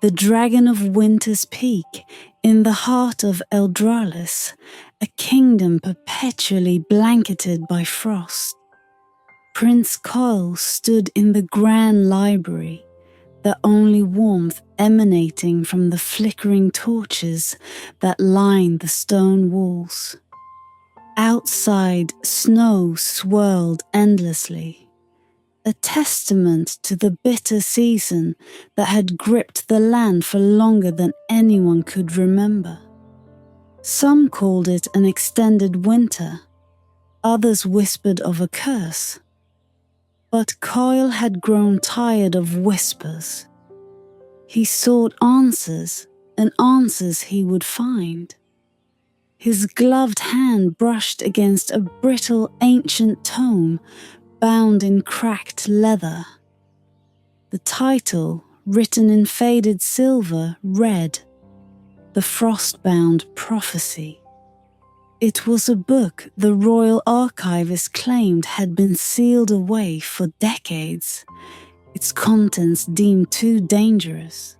the dragon of Winter's Peak, in the heart of Eldralis, a kingdom perpetually blanketed by frost. Prince Kael stood in the grand library, the only warmth emanating from the flickering torches that lined the stone walls. Outside, snow swirled endlessly, a testament to the bitter season that had gripped the land for longer than anyone could remember. Some called it an extended winter, others whispered of a curse. But Kael had grown tired of whispers. He sought answers, and answers he would find. His gloved hand brushed against a brittle ancient tome bound in cracked leather. The title, written in faded silver, read, "The Frostbound Prophecy." It was a book the royal archivist claimed had been sealed away for decades, its contents deemed too dangerous.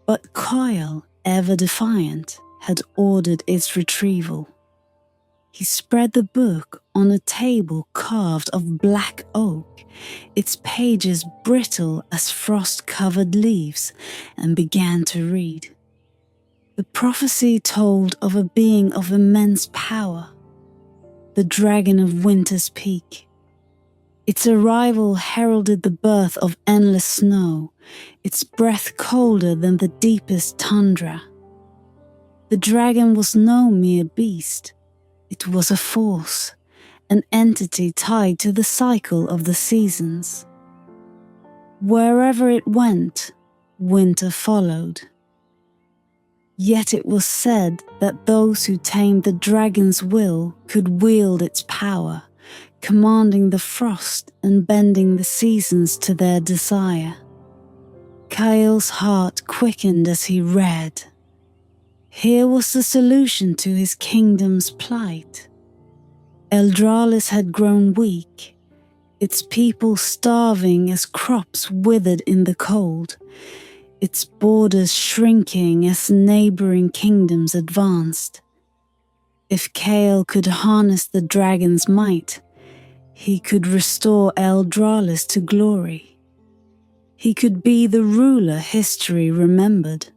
But Kael, ever defiant, had ordered its retrieval. He spread the book on a table carved of black oak, its pages brittle as frost-covered leaves, and began to read. The prophecy told of a being of immense power, the dragon of Winter's Peak. Its arrival heralded the birth of endless snow, its breath colder than the deepest tundra. The dragon was no mere beast. It was a force, an entity tied to the cycle of the seasons. Wherever it went, winter followed. Yet it was said that those who tamed the dragon's will could wield its power, commanding the frost and bending the seasons to their desire. Kael's heart quickened as he read. Here was the solution to his kingdom's plight. Eldralis had grown weak, its people starving as crops withered in the cold, its borders shrinking as neighboring kingdoms advanced. If Kael could harness the dragon's might, he could restore Eldralis to glory. He could be the ruler history remembered,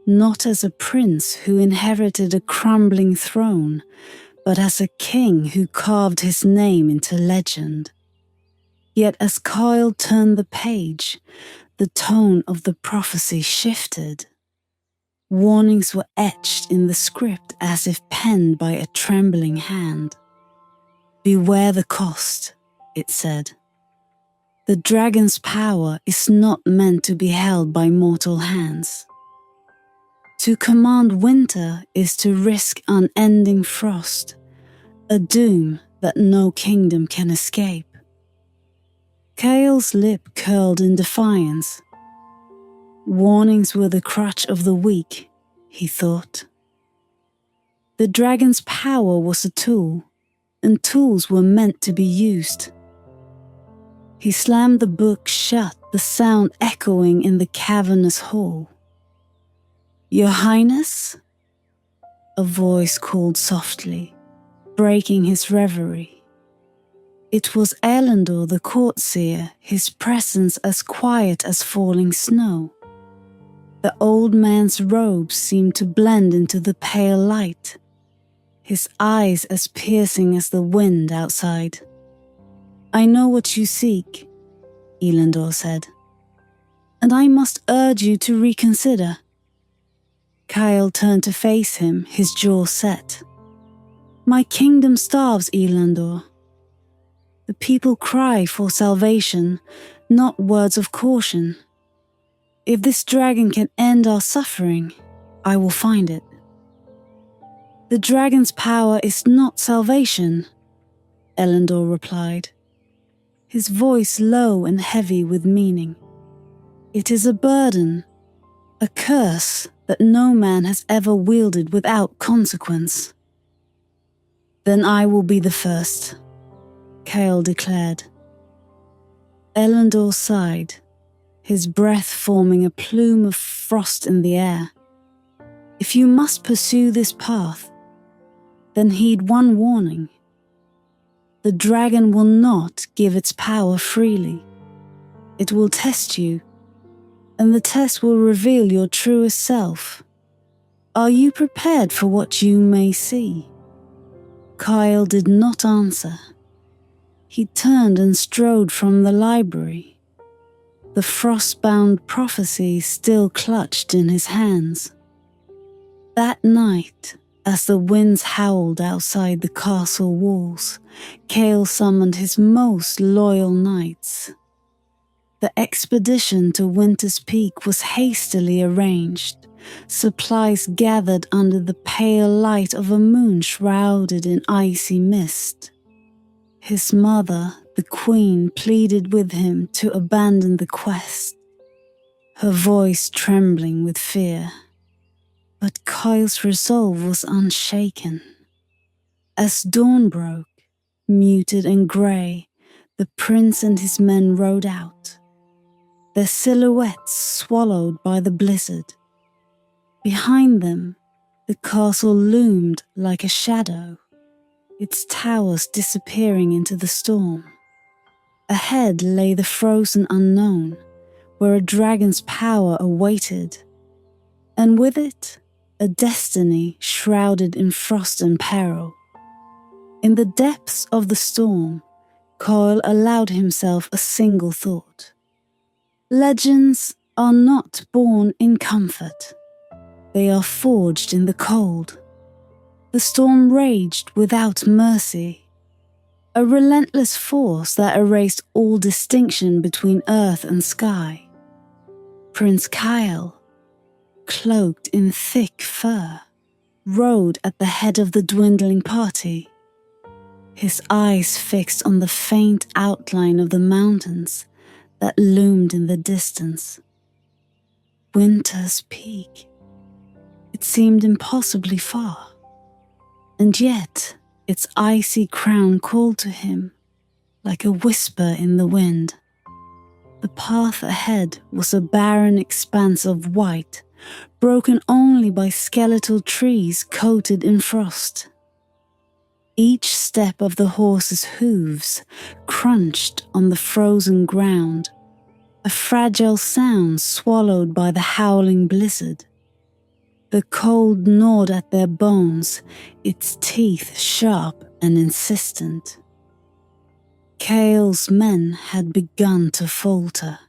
not as a prince who inherited a crumbling throne, but as a king who carved his name into legend. Yet as Kael turned the page, the tone of the prophecy shifted. Warnings were etched in the script as if penned by a trembling hand. Beware the cost, it said. The dragon's power is not meant to be held by mortal hands. To command winter is to risk unending frost, a doom that no kingdom can escape. Kael's lip curled in defiance. Warnings were the crutch of the weak, he thought. The dragon's power was a tool, and tools were meant to be used. He slammed the book shut, the sound echoing in the cavernous hall. "Your Highness?" a voice called softly, breaking his reverie. It was Elendor the courtier, his presence as quiet as falling snow. The old man's robes seemed to blend into the pale light, his eyes as piercing as the wind outside. "I know what you seek," Elendor said, "and I must urge you to reconsider." Kael turned to face him, his jaw set. "My kingdom starves, Elendor. The people cry for salvation, not words of caution. If this dragon can end our suffering, I will find it." "The dragon's power is not salvation," Elendor replied, his voice low and heavy with meaning. "It is a burden, a curse that no man has ever wielded without consequence." "Then I will be the first," Kael declared. Elendor sighed, his breath forming a plume of frost in the air. If you must pursue this path, then heed one warning. The dragon will not give its power freely. It will test you, and the test will reveal your truest self. Are you prepared for what you may see? Kael did not answer. He turned and strode from the library, the frost-bound prophecy still clutched in his hands. That night, as the winds howled outside the castle walls, Kael summoned his most loyal knights. The expedition to Winter's Peak was hastily arranged, supplies gathered under the pale light of a moon shrouded in icy mist. His mother, the queen, pleaded with him to abandon the quest, her voice trembling with fear. But Kael's resolve was unshaken. As dawn broke, muted and grey, the prince and his men rode out, their silhouettes swallowed by the blizzard. Behind them, the castle loomed like a shadow, its towers disappearing into the storm. Ahead lay the frozen unknown, where a dragon's power awaited, and with it, a destiny shrouded in frost and peril. In the depths of the storm, Kael allowed himself a single thought. Legends are not born in comfort. They are forged in the cold. The storm raged without mercy, a relentless force that erased all distinction between earth and sky. Prince Kael, cloaked in thick fur, rode at the head of the dwindling party, his eyes fixed on the faint outline of the mountains that loomed in the distance. Winter's Peak. It seemed impossibly far, and yet its icy crown called to him like a whisper in the wind. The path ahead was a barren expanse of white, broken only by skeletal trees coated in frost. Each step of the horse's hooves crunched on the frozen ground, a fragile sound swallowed by the howling blizzard. The cold gnawed at their bones, its teeth sharp and insistent. Kael's men had begun to falter,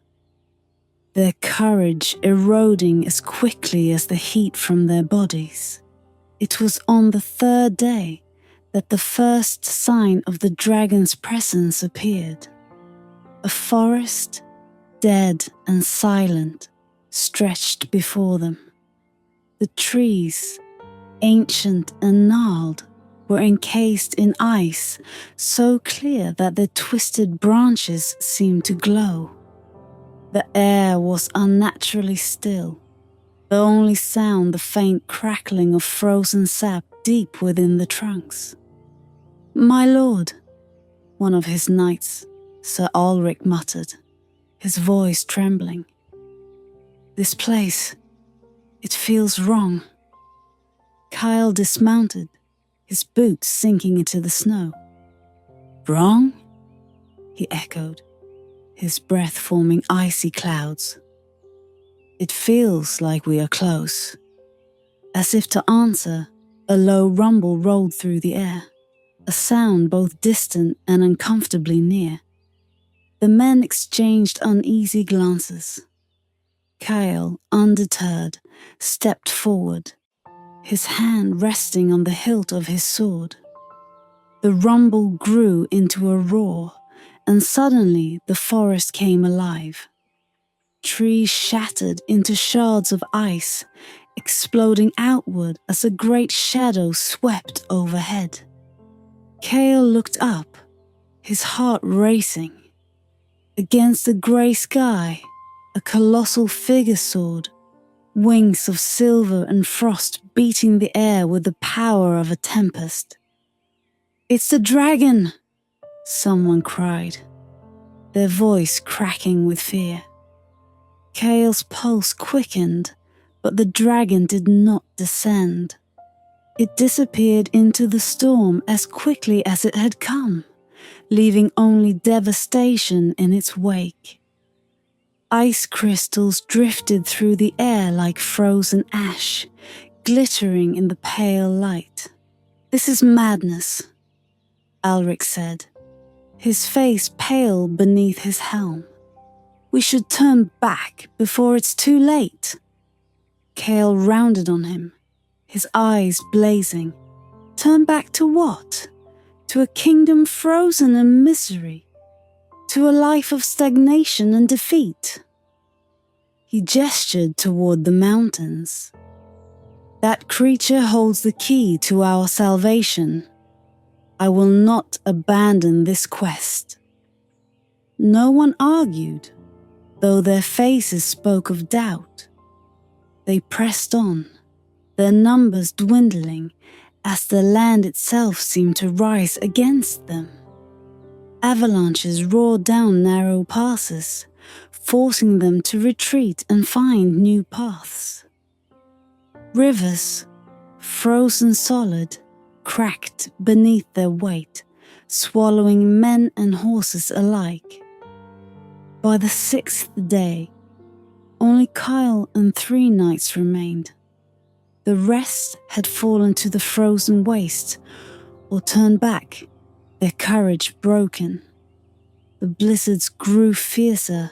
their courage eroding as quickly as the heat from their bodies. It was on the third day that the first sign of the dragon's presence appeared. A forest, dead and silent, stretched before them. The trees, ancient and gnarled, were encased in ice so clear that their twisted branches seemed to glow. The air was unnaturally still, the only sound the faint crackling of frozen sap deep within the trunks. "My lord," one of his knights, Sir Ulrich, muttered, his voice trembling. "This place, it feels wrong." Kael dismounted, his boots sinking into the snow. "Wrong?" he echoed, his breath forming icy clouds. "It feels like we are close." As if to answer, a low rumble rolled through the air, a sound both distant and uncomfortably near. The men exchanged uneasy glances. Kael, undeterred, stepped forward, his hand resting on the hilt of his sword. The rumble grew into a roar, and suddenly the forest came alive. Trees shattered into shards of ice, exploding outward as a great shadow swept overhead. Kael looked up, his heart racing. Against the grey sky, a colossal figure soared, wings of silver and frost beating the air with the power of a tempest. "It's the dragon!" someone cried, their voice cracking with fear. Kael's pulse quickened, but the dragon did not descend. It disappeared into the storm as quickly as it had come, leaving only devastation in its wake. Ice crystals drifted through the air like frozen ash, glittering in the pale light. "This is madness," Alric said, his face pale beneath his helm. "We should turn back before it's too late." Kael rounded on him, his eyes blazing. Turn back to what? To a kingdom frozen in misery? To a life of stagnation and defeat? He gestured toward the mountains. "That creature holds the key to our salvation. I will not abandon this quest." No one argued, though their faces spoke of doubt. They pressed on, their numbers dwindling as the land itself seemed to rise against them. Avalanches roared down narrow passes, forcing them to retreat and find new paths. Rivers, frozen solid, cracked beneath their weight, swallowing men and horses alike. By the 6th day, only Kael and 3 knights remained. The rest had fallen to the frozen waste or turned back, their courage broken. The blizzards grew fiercer,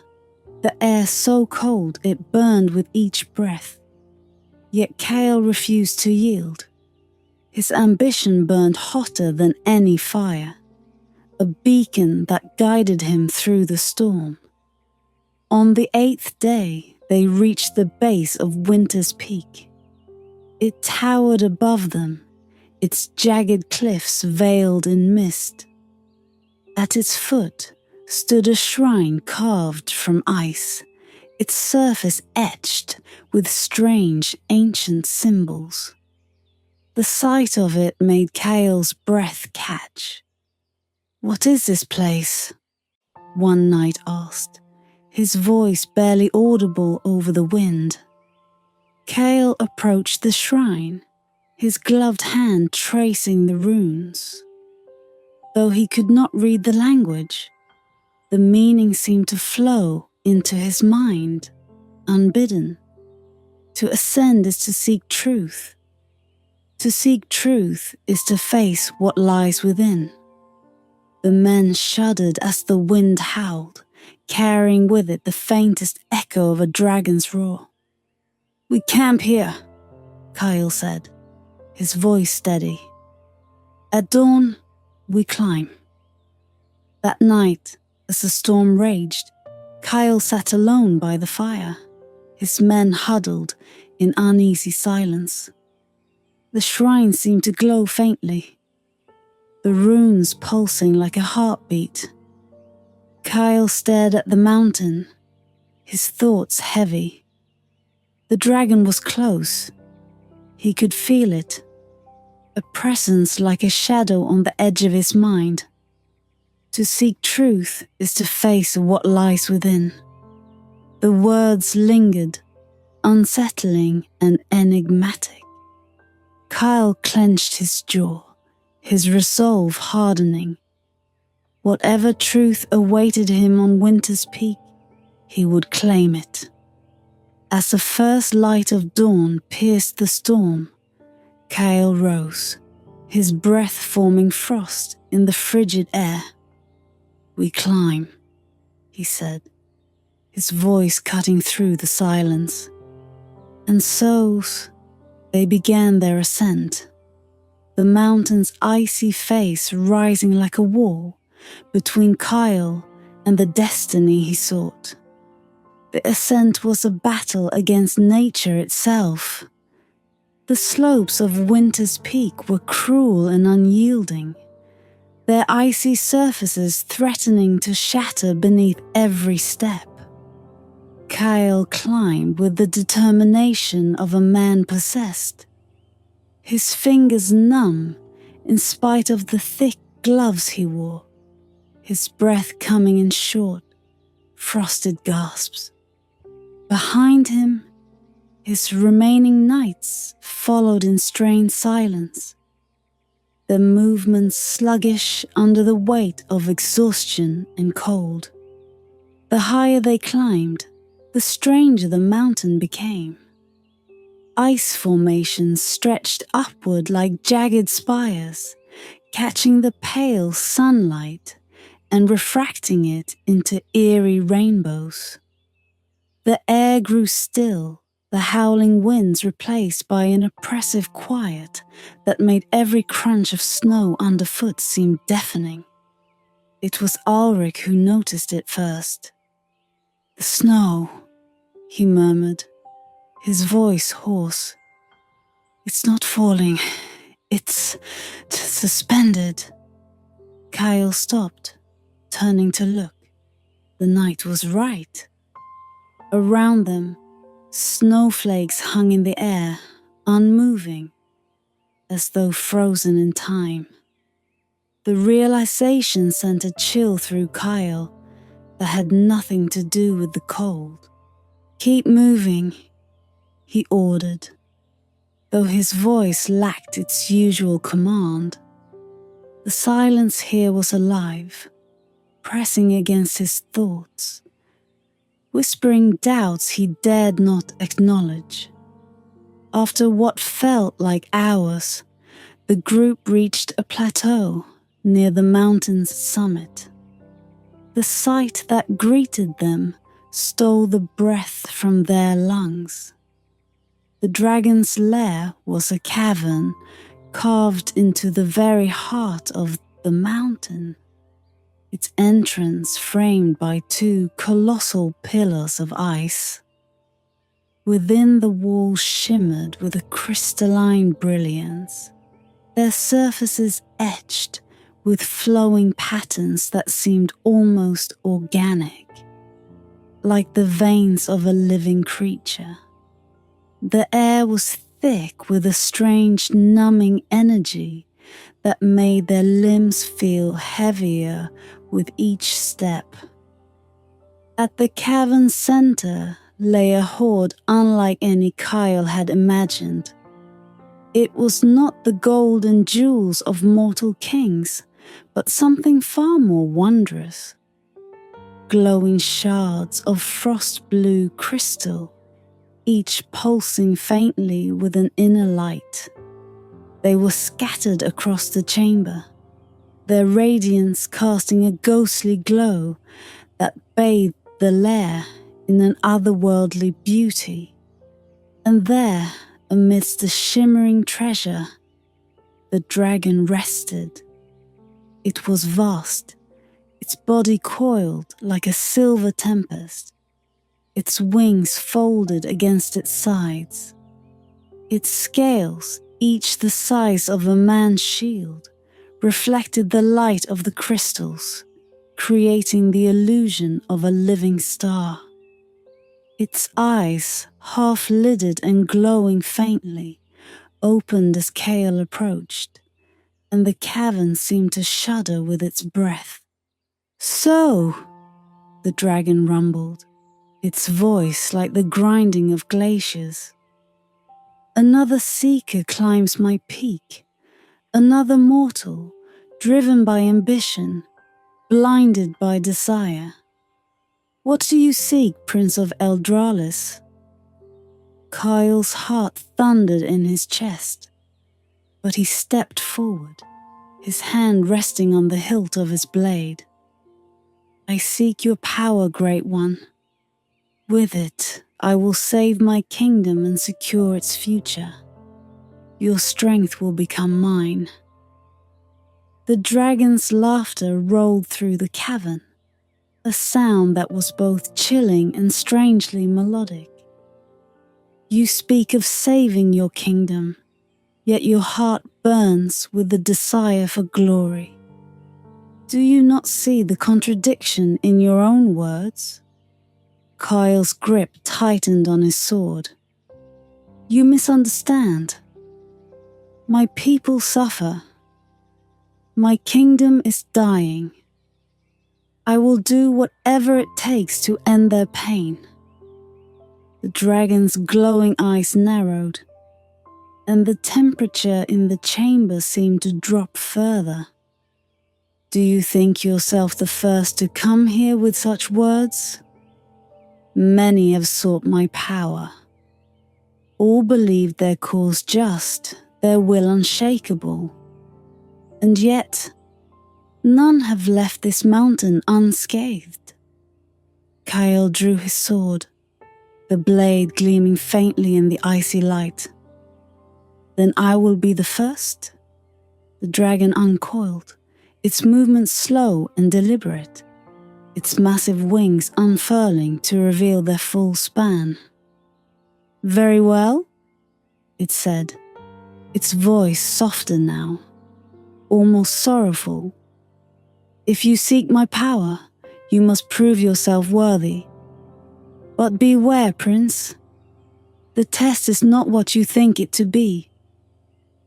the air so cold it burned with each breath. Yet Kael refused to yield. His ambition burned hotter than any fire, a beacon that guided him through the storm. On the 8th day, they reached the base of Winter's Peak. It towered above them, its jagged cliffs veiled in mist. At its foot stood a shrine carved from ice, its surface etched with strange ancient symbols. The sight of it made Kael's breath catch. "What is this place?" one knight asked, his voice barely audible over the wind. Kael approached the shrine, his gloved hand tracing the runes. Though he could not read the language, the meaning seemed to flow into his mind, unbidden. To ascend is to seek truth. To seek truth is to face what lies within. The men shuddered as the wind howled, carrying with it the faintest echo of a dragon's roar. "We camp here," Kael said, his voice steady. "At dawn, we climb." That night, as the storm raged, Kael sat alone by the fire, his men huddled in uneasy silence. The shrine seemed to glow faintly, the runes pulsing like a heartbeat. Kael stared at the mountain, his thoughts heavy. The dragon was close. He could feel it, a presence like a shadow on the edge of his mind. To seek truth is to face what lies within. The words lingered, unsettling and enigmatic. Kael clenched his jaw, his resolve hardening. Whatever truth awaited him on Winter's Peak, he would claim it. As the first light of dawn pierced the storm, Kael rose, his breath forming frost in the frigid air. "We climb," he said, his voice cutting through the silence. And so they began their ascent, the mountain's icy face rising like a wall between Kael and the destiny he sought. The ascent was a battle against nature itself. The slopes of Winter's Peak were cruel and unyielding, their icy surfaces threatening to shatter beneath every step. Kael climbed with the determination of a man possessed, his fingers numb in spite of the thick gloves he wore, his breath coming in short, frosted gasps. Behind him, his remaining knights followed in strained silence, their movements sluggish under the weight of exhaustion and cold. The higher they climbed, the stranger the mountain became. Ice formations stretched upward like jagged spires, catching the pale sunlight and refracting it into eerie rainbows. The air grew still, the howling winds replaced by an oppressive quiet that made every crunch of snow underfoot seem deafening. It was Ulrich who noticed it first. "The snow," he murmured, his voice hoarse. "It's not falling. It's suspended." Kael stopped, turning to look. The knight was right. Around them, snowflakes hung in the air, unmoving, as though frozen in time. The realization sent a chill through Kael that had nothing to do with the cold. "Keep moving," he ordered, though his voice lacked its usual command. The silence here was alive, pressing against his thoughts, whispering doubts he dared not acknowledge. After what felt like hours, the group reached a plateau near the mountain's summit. The sight that greeted them stole the breath from their lungs. The dragon's lair was a cavern carved into the very heart of the mountain, its entrance framed by two colossal pillars of ice. Within, the walls shimmered with a crystalline brilliance, their surfaces etched with flowing patterns that seemed almost organic, like the veins of a living creature. The air was thick with a strange numbing energy that made their limbs feel heavier with each step. At the cavern's center lay a hoard unlike any Kael had imagined. It was not the gold and jewels of mortal kings, but something far more wondrous. Glowing shards of frost-blue crystal, each pulsing faintly with an inner light. They were scattered across the chamber, their radiance casting a ghostly glow that bathed the lair in an otherworldly beauty. And there, amidst the shimmering treasure, the dragon rested. It was vast, its body coiled like a silver tempest, its wings folded against its sides. Its scales, each the size of a man's shield, reflected the light of the crystals, creating the illusion of a living star. Its eyes, half-lidded and glowing faintly, opened as Kael approached, and the cavern seemed to shudder with its breath. "So," the dragon rumbled, its voice like the grinding of glaciers. "Another seeker climbs my peak, another mortal, driven by ambition, blinded by desire. What do you seek, Prince of Eldralis?" Kael's heart thundered in his chest, but he stepped forward, his hand resting on the hilt of his blade. "I seek your power, Great One. With it, I will save my kingdom and secure its future. Your strength will become mine." The dragon's laughter rolled through the cavern, a sound that was both chilling and strangely melodic. "You speak of saving your kingdom, yet your heart burns with the desire for glory. Do you not see the contradiction in your own words?" Kael's grip tightened on his sword. "You misunderstand. My people suffer. My kingdom is dying. I will do whatever it takes to end their pain. The dragon's glowing eyes narrowed, and the temperature in the chamber seemed to drop further. Do you think yourself the first to come here with such words? Many have sought my power. All believed their cause just, their will unshakable. And yet, none have left this mountain unscathed. Kael drew his sword, the blade gleaming faintly in the icy light. Then I will be the first? The dragon uncoiled, its movements slow and deliberate, its massive wings unfurling to reveal their full span. Very well, it said, its voice softer now, almost sorrowful. If you seek my power, you must prove yourself worthy. But beware, Prince. The test is not what you think it to be.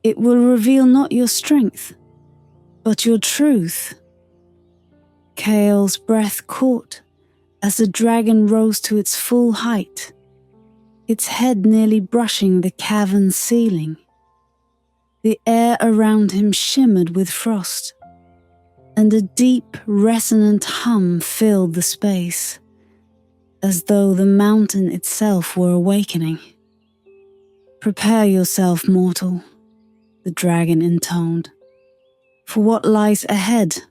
It will reveal not your strength, but your truth. Kael's breath caught as the dragon rose to its full height, its head nearly brushing the cavern's ceiling. The air around him shimmered with frost, and a deep, resonant hum filled the space, as though the mountain itself were awakening. Prepare yourself, mortal, the dragon intoned, for what lies ahead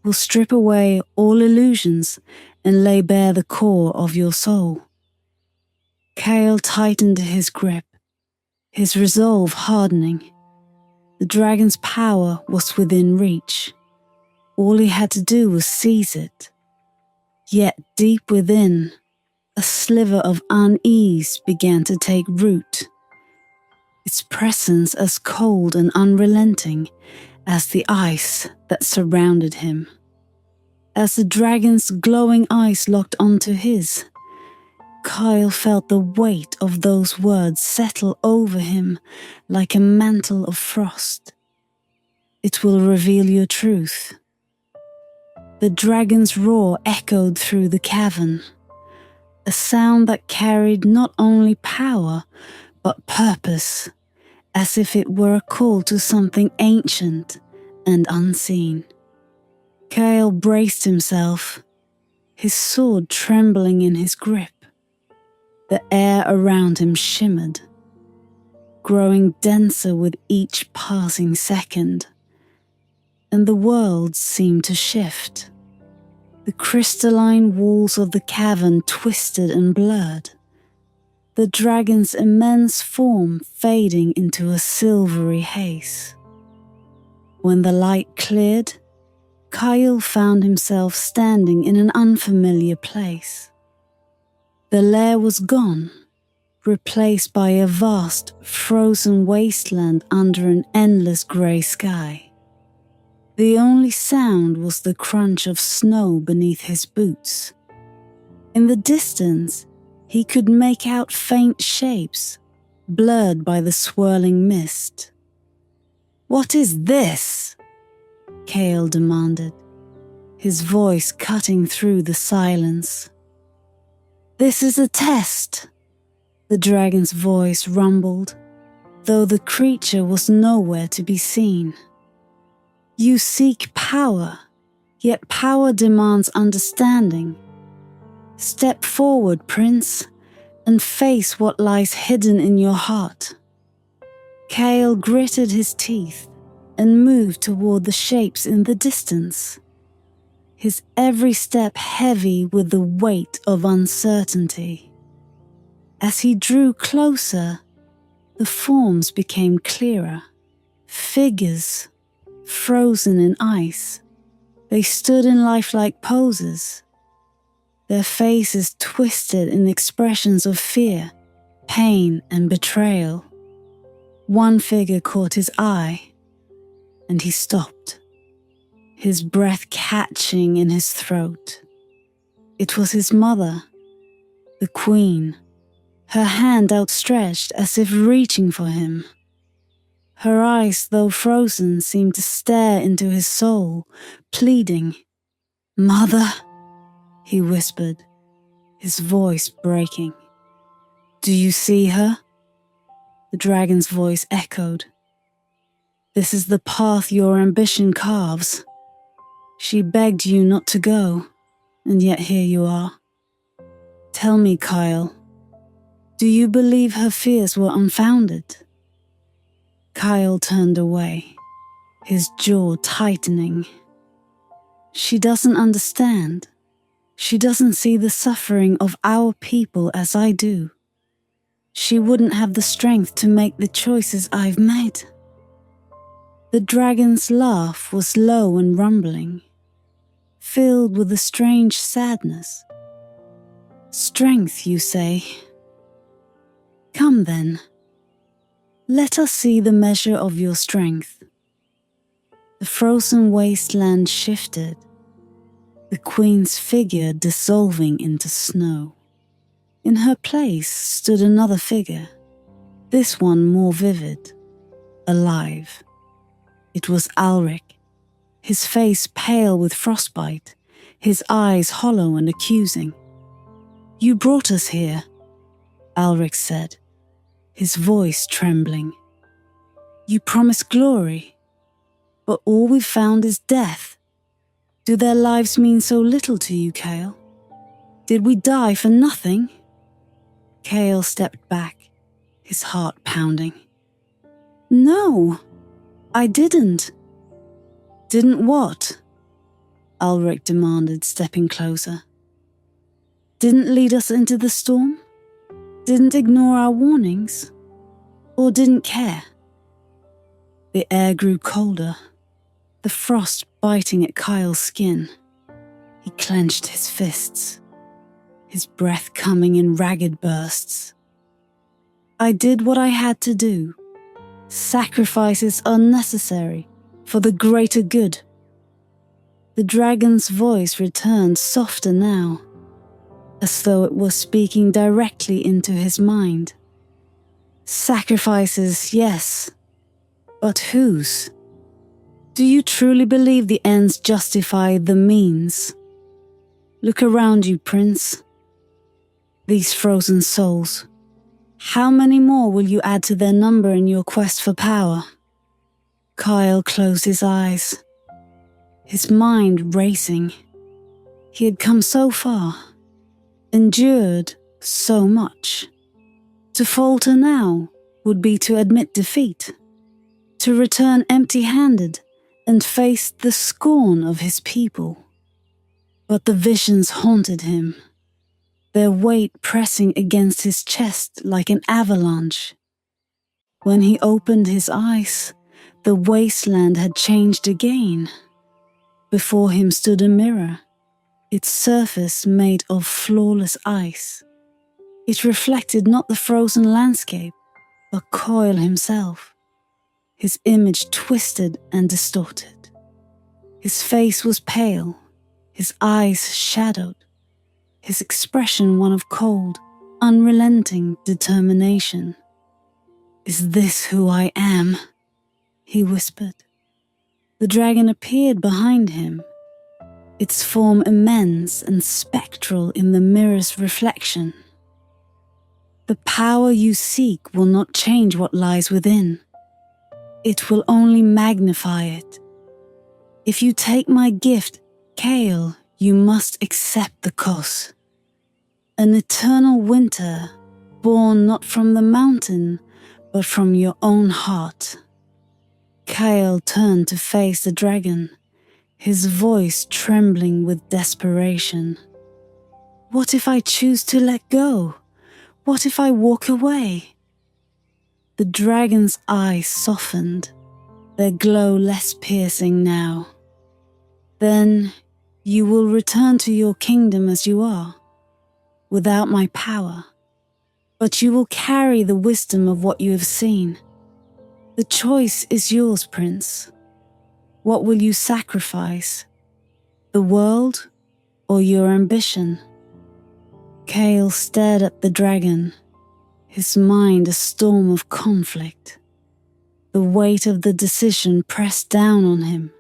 will strip away all illusions and lay bare the core of your soul. Kael tightened his grip, his resolve hardening. The dragon's power was within reach. All he had to do was seize it. Yet deep within, a sliver of unease began to take root, its presence as cold and unrelenting as the ice that surrounded him. As the dragon's glowing eyes locked onto his, Kael felt the weight of those words settle over him like a mantle of frost. It will reveal your truth. The dragon's roar echoed through the cavern, a sound that carried not only power but purpose, as if it were a call to something ancient and unseen. Kael braced himself, his sword trembling in his grip. The air around him shimmered, growing denser with each passing second, and the world seemed to shift. The crystalline walls of the cavern twisted and blurred, the dragon's immense form fading into a silvery haze. When the light cleared, Kael found himself standing in an unfamiliar place. The lair was gone, replaced by a vast, frozen wasteland under an endless grey sky. The only sound was the crunch of snow beneath his boots. In the distance, he could make out faint shapes, blurred by the swirling mist. "What is this?" Kael demanded, his voice cutting through the silence. "This is a test," the dragon's voice rumbled, though the creature was nowhere to be seen. "You seek power, yet power demands understanding. Step forward, Prince, and face what lies hidden in your heart." Kael gritted his teeth and moved toward the shapes in the distance, his every step heavy with the weight of uncertainty. As he drew closer, the forms became clearer, figures frozen in ice. They stood in lifelike poses, their faces twisted in expressions of fear, pain, and betrayal. One figure caught his eye, and he stopped, his breath catching in his throat. It was his mother, the queen, her hand outstretched as if reaching for him. Her eyes, though frozen, seemed to stare into his soul, pleading. "Mother," he whispered, his voice breaking. Do you see her? The dragon's voice echoed. This is the path your ambition carves. She begged you not to go, and yet here you are. Tell me, Kael, do you believe her fears were unfounded? Kael turned away, his jaw tightening. She doesn't understand. She doesn't see the suffering of our people as I do. She wouldn't have the strength to make the choices I've made. The dragon's laugh was low and rumbling, filled with a strange sadness. Strength, you say? Come then. Let us see the measure of your strength. The frozen wasteland shifted, the queen's figure dissolving into snow. In her place stood another figure, this one more vivid, alive. It was Alric, his face pale with frostbite, his eyes hollow and accusing. You brought us here, Alric said, his voice trembling. You promised glory, but all we've found is death. Do their lives mean so little to you, Kael? Did we die for nothing? Kael stepped back, his heart pounding. No, I didn't. Didn't what? Alric demanded, stepping closer. Didn't lead us into the storm? Didn't ignore our warnings? Or didn't care? The air grew colder, the frost biting at Kael's skin. He clenched his fists, his breath coming in ragged bursts. I did what I had to do. Sacrifices are necessary for the greater good. The dragon's voice returned softer now, as though it was speaking directly into his mind. Sacrifices, yes, but whose? Do you truly believe the ends justify the means? Look around you, Prince. These frozen souls. How many more will you add to their number in your quest for power? Kael closed his eyes, his mind racing. He had come so far, endured so much. To falter now would be to admit defeat, to return empty-handed and face the scorn of his people. But the visions haunted him, their weight pressing against his chest like an avalanche. When he opened his eyes, the wasteland had changed again. Before him stood a mirror, its surface made of flawless ice. It reflected not the frozen landscape, but Kael himself, his image twisted and distorted. His face was pale, his eyes shadowed, his expression one of cold, unrelenting determination. Is this who I am? He whispered. The dragon appeared behind him, its form immense and spectral in the mirror's reflection. The power you seek will not change what lies within. It will only magnify it. If you take my gift, Kael, you must accept the cost. An eternal winter, born not from the mountain, but from your own heart. Kael turned to face the dragon, his voice trembling with desperation. What if I choose to let go? What if I walk away? The dragon's eyes softened, their glow less piercing now. Then you will return to your kingdom as you are, without my power, but you will carry the wisdom of what you have seen. The choice is yours, Prince. What will you sacrifice? The world or your ambition? Kael stared at the dragon, his mind a storm of conflict. The weight of the decision pressed down on him,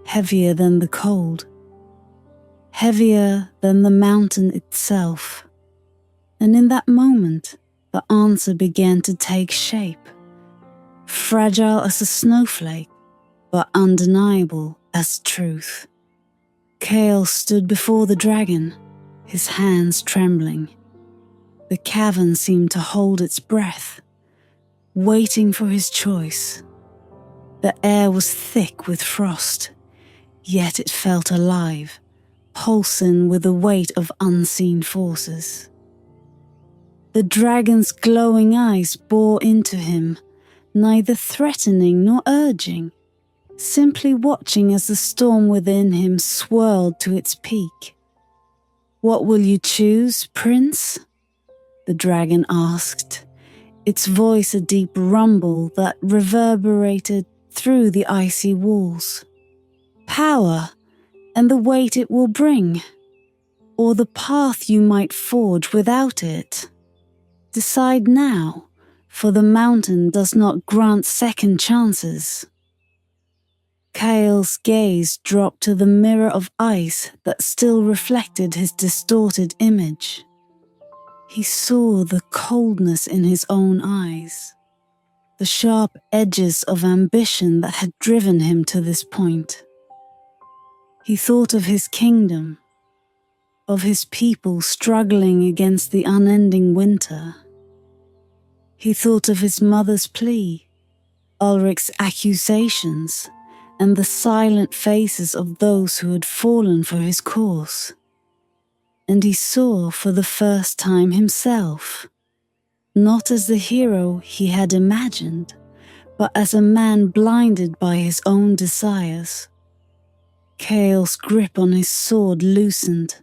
heavier than the cold, heavier than the mountain itself. And in that moment, the answer began to take shape, fragile as a snowflake, but undeniable as truth. Kael stood before the dragon, his hands trembling. The cavern seemed to hold its breath, waiting for his choice. The air was thick with frost, yet it felt alive, pulsing with the weight of unseen forces. The dragon's glowing eyes bore into him, neither threatening nor urging, simply watching as the storm within him swirled to its peak. "What will you choose, Prince?" the dragon asked, its voice a deep rumble that reverberated through the icy walls. "Power and the weight it will bring, or the path you might forge without it? Decide now, for the mountain does not grant second chances." Kael's gaze dropped to the mirror of ice that still reflected his distorted image. He saw the coldness in his own eyes, the sharp edges of ambition that had driven him to this point. He thought of his kingdom, of his people struggling against the unending winter. He thought of his mother's plea, Ulrich's accusations, and the silent faces of those who had fallen for his cause. And he saw for the first time himself, not as the hero he had imagined, but as a man blinded by his own desires. Kael's grip on his sword loosened.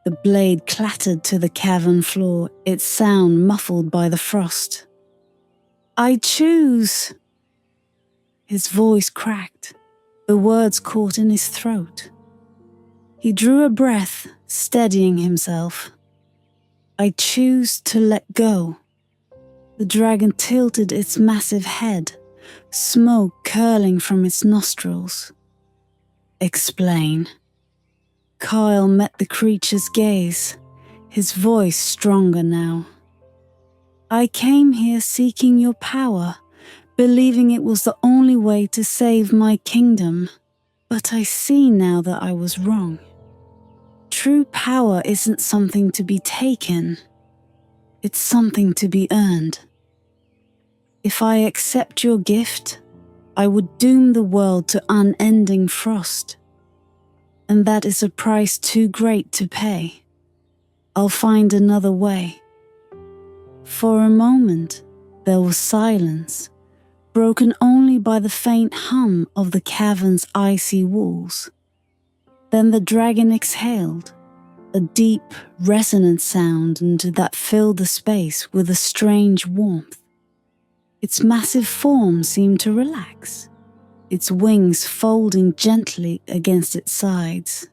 The blade clattered to the cavern floor, its sound muffled by the frost. "I choose!" His voice cracked, the words caught in his throat. He drew a breath, steadying himself. "I choose to let go." The dragon tilted its massive head, smoke curling from its nostrils. "Explain." Kael met the creature's gaze, his voice stronger now. "I came here seeking your power, believing it was the only way to save my kingdom, but I see now that I was wrong. True power isn't something to be taken, it's something to be earned. If I accept your gift, I would doom the world to unending frost, and that is a price too great to pay. I'll find another way." For a moment, there was silence, broken only by the faint hum of the cavern's icy walls. Then the dragon exhaled, a deep, resonant sound that filled the space with a strange warmth. Its massive form seemed to relax, its wings folding gently against its sides.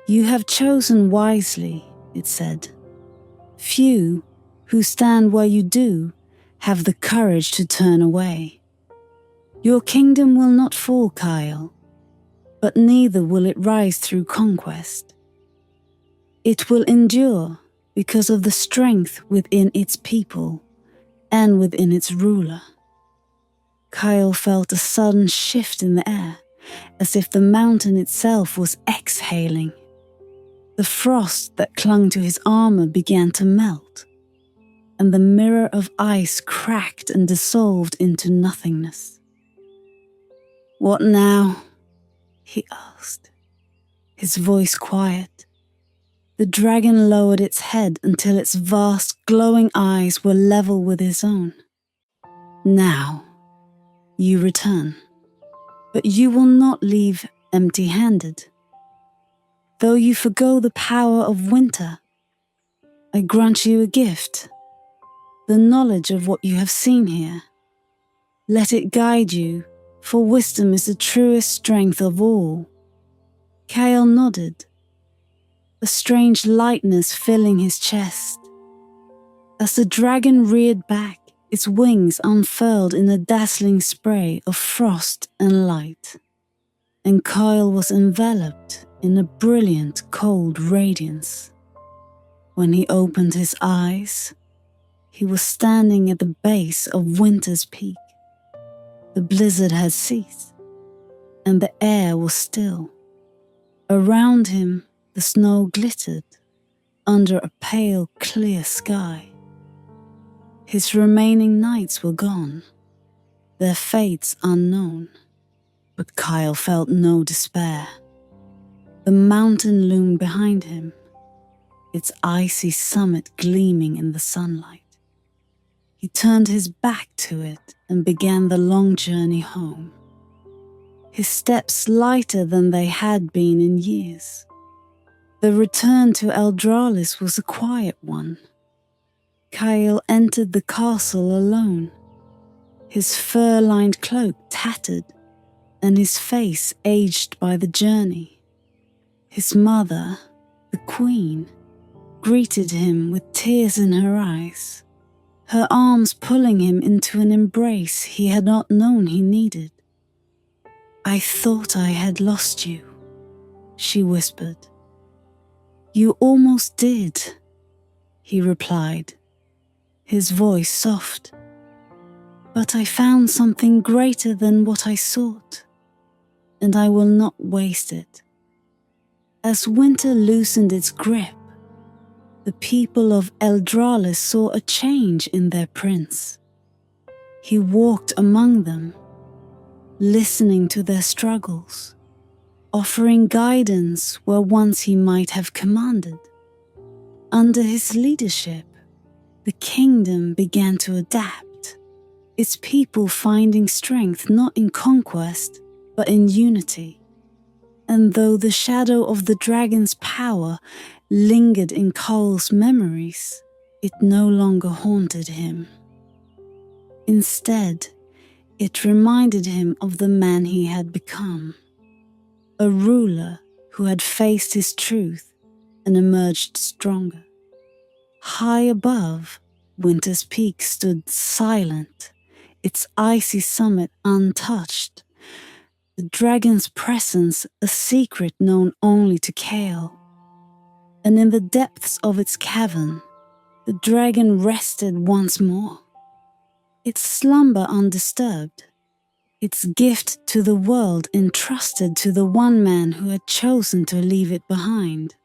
"You have chosen wisely," it said. "Few who stand where you do have the courage to turn away. Your kingdom will not fall, Kael, but neither will it rise through conquest. It will endure because of the strength within its people and within its ruler." Kael felt a sudden shift in the air, as if the mountain itself was exhaling. The frost that clung to his armor began to melt, and the mirror of ice cracked and dissolved into nothingness. "What now?" he asked, his voice quiet. The dragon lowered its head until its vast, glowing eyes were level with his own. "Now, you return, but you will not leave empty-handed. Though you forgo the power of winter, I grant you a gift, the knowledge of what you have seen here. Let it guide you, for wisdom is the truest strength of all." Kael nodded, a strange lightness filling his chest. As the dragon reared back, its wings unfurled in a dazzling spray of frost and light, and Kael was enveloped in a brilliant, cold radiance. When he opened his eyes, He was standing at the base of Winter's Peak. The blizzard had ceased, and the air was still. Around him, the snow glittered under a pale, clear sky. His remaining knights were gone, their fates unknown, but Kael felt no despair. The mountain loomed behind him, its icy summit gleaming in the sunlight. He turned his back to it and began the long journey home, his steps lighter than they had been in years. The return to Eldralis was a quiet one. Kael entered the castle alone, his fur-lined cloak tattered and his face aged by the journey. His mother, the queen, greeted him with tears in her eyes, her arms pulling him into an embrace he had not known he needed. "I thought I had lost you," she whispered. "You almost did," he replied, his voice soft. "But I found something greater than what I sought, and I will not waste it." As winter loosened its grip, the people of Eldralis saw a change in their prince. He walked among them, listening to their struggles, offering guidance where once he might have commanded. Under his leadership, the kingdom began to adapt, its people finding strength not in conquest, but in unity. And though the shadow of the dragon's power lingered in Kael's memories, it no longer haunted him. Instead, it reminded him of the man he had become, a ruler who had faced his truth and emerged stronger. High above, Winter's Peak stood silent, its icy summit untouched, the dragon's presence a secret known only to Kael. And in the depths of its cavern, the dragon rested once more, its slumber undisturbed, its gift to the world entrusted to the one man who had chosen to leave it behind.